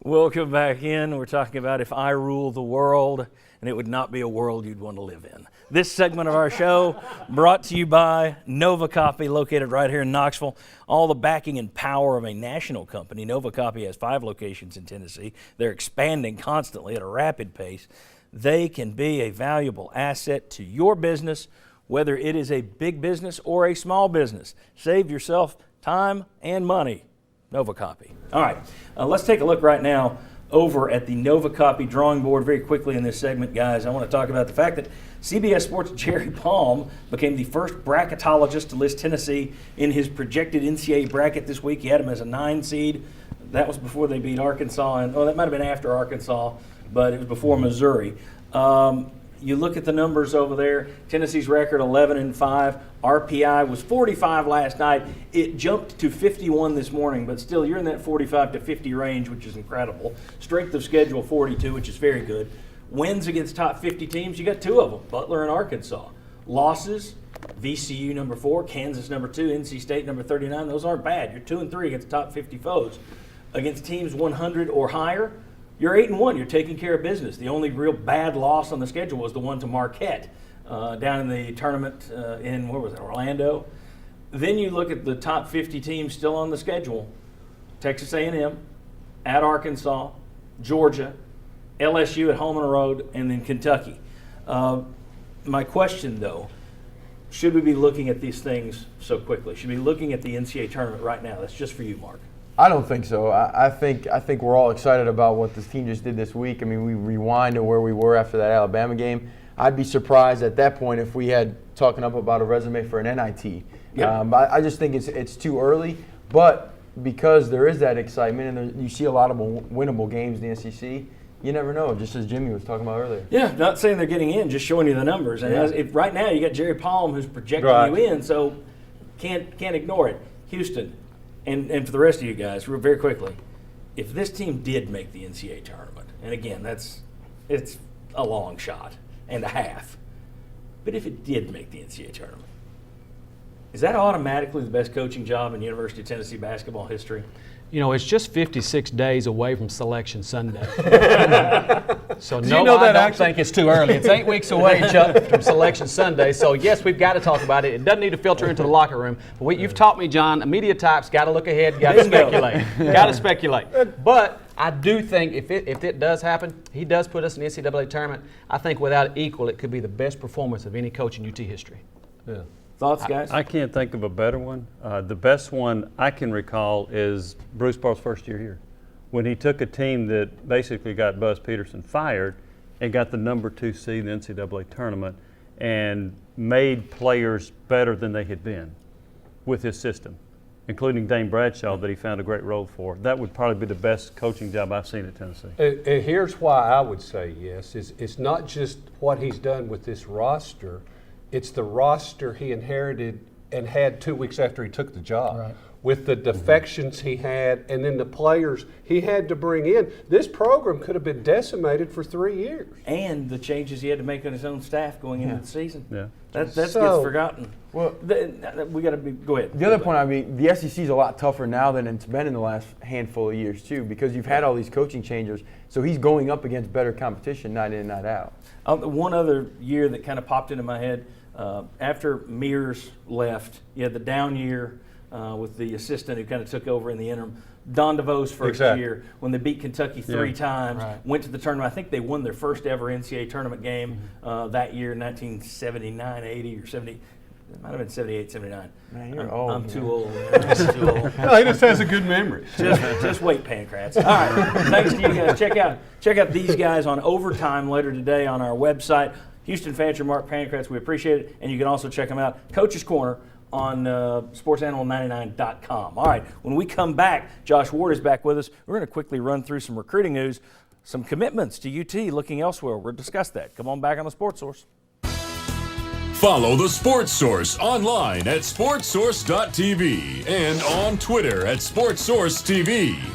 Welcome back in. We're talking about if I rule the world, and it would not be a world you'd want to live in. This segment of our show brought to you by Nova Copy, located right here in Knoxville. All the backing and power of a national company. Nova Copy has 5 locations in Tennessee. They're expanding constantly at a rapid pace. They can be a valuable asset to your business, whether it is a big business or a small business. Save yourself time and money. Nova Copy. All right, let's take a look right now over at the Nova Copy drawing board very quickly in this segment, guys. I want to talk about the fact that CBS Sports' Jerry Palm became the first bracketologist to list Tennessee in his projected NCAA bracket this week. He had them as a 9 seed. That was before they beat Arkansas, and that might have been after Arkansas, but it was before Missouri. You look at the numbers over there. Tennessee's record 11-5. RPI was 45 last night. It jumped to 51 this morning, but still you're in that 45 to 50 range, which is incredible. Strength of schedule 42, which is very good. Wins against top 50 teams, you got 2 of them, Butler and Arkansas. Losses, VCU number 4, Kansas number 2, NC State number 39. Those aren't bad. You're 2-3 against top 50 foes. Against teams 100 or higher, you're 8-1. You're taking care of business. The only real bad loss on the schedule was the one to Marquette down in the tournament in, where was it, Orlando. Then you look at the top 50 teams still on the schedule. Texas A&M, at Arkansas, Georgia, LSU at home and road, and then Kentucky. My question, though, should we be looking at these things so quickly? Should we be looking at the NCAA tournament right now? That's just for you, Mark. I don't think so. I think we're all excited about what this team just did this week. I mean, we rewind to where we were after that Alabama game. I'd be surprised at that point if we had talking up about a resume for an NIT. Yep. I just think it's too early. But because there is that excitement and you see a lot of winnable games in the SEC, you never know, just as Jimmy was talking about earlier. Yeah, not saying they're getting in, just showing you the numbers. And if right now you got Jerry Palm who's projecting you in, so can't ignore it. Houston. And for the rest of you guys, very quickly, if this team did make the NCAA tournament, and again, it's a long shot and a half, but if it did make the NCAA tournament, is that automatically the best coaching job in University of Tennessee basketball history? You know, it's just 56 days away from Selection Sunday. So I don't think it's too early. It's 8 weeks away, Chuck, from Selection Sunday. So yes, we've got to talk about it. It doesn't need to filter into the locker room. But you've taught me, John, a media type's got to look ahead, got to speculate. Got to speculate. But I do think if it does happen, he does put us in the NCAA tournament. I think without equal, it could be the best performance of any coach in UT history. Yeah. Thoughts, guys? I can't think of a better one. The best one I can recall is Bruce Pearl's first year here, when he took a team that basically got Buzz Peterson fired and got the number 2 seed in the NCAA tournament and made players better than they had been with his system, including Dane Bradshaw that he found a great role for. That would probably be the best coaching job I've seen at Tennessee. And here's why I would say yes. It's not just what he's done with this roster. It's the roster he inherited and had 2 weeks after he took the job. Right. With the defections he had and then the players he had to bring in. This program could have been decimated for 3 years. And the changes he had to make on his own staff going into the season. Yeah. That gets forgotten. Well, We got to go ahead. The other point, I mean, the SEC is a lot tougher now than it's been in the last handful of years, too, because you've had all these coaching changers. So he's going up against better competition night in, night out. One other year that kind of popped into my head, after Mears left, you had the down year with the assistant who kind of took over in the interim. Don DeVoe's first year, when they beat Kentucky 3 times, went to the tournament. I think they won their first ever NCAA tournament game that year, 1979, 80, or 70. It might have been 78, 79. Man, you're old. I'm too old. I'm too old. No, he just has a good memory. Just wait, Pancrats. All right, thanks to you guys. Check out these guys on Overtime later today on our website. Houston Fancher, Mark Pancrats, we appreciate it. And you can also check them out, Coach's Corner, on sportsanimal99.com. All right, when we come back, Josh Ward is back with us. We're going to quickly run through some recruiting news, some commitments to UT looking elsewhere. We'll discuss that. Come on back on the Sports Source. Follow the Sports Source online at sportsource.tv and on Twitter at SportsSourceTV.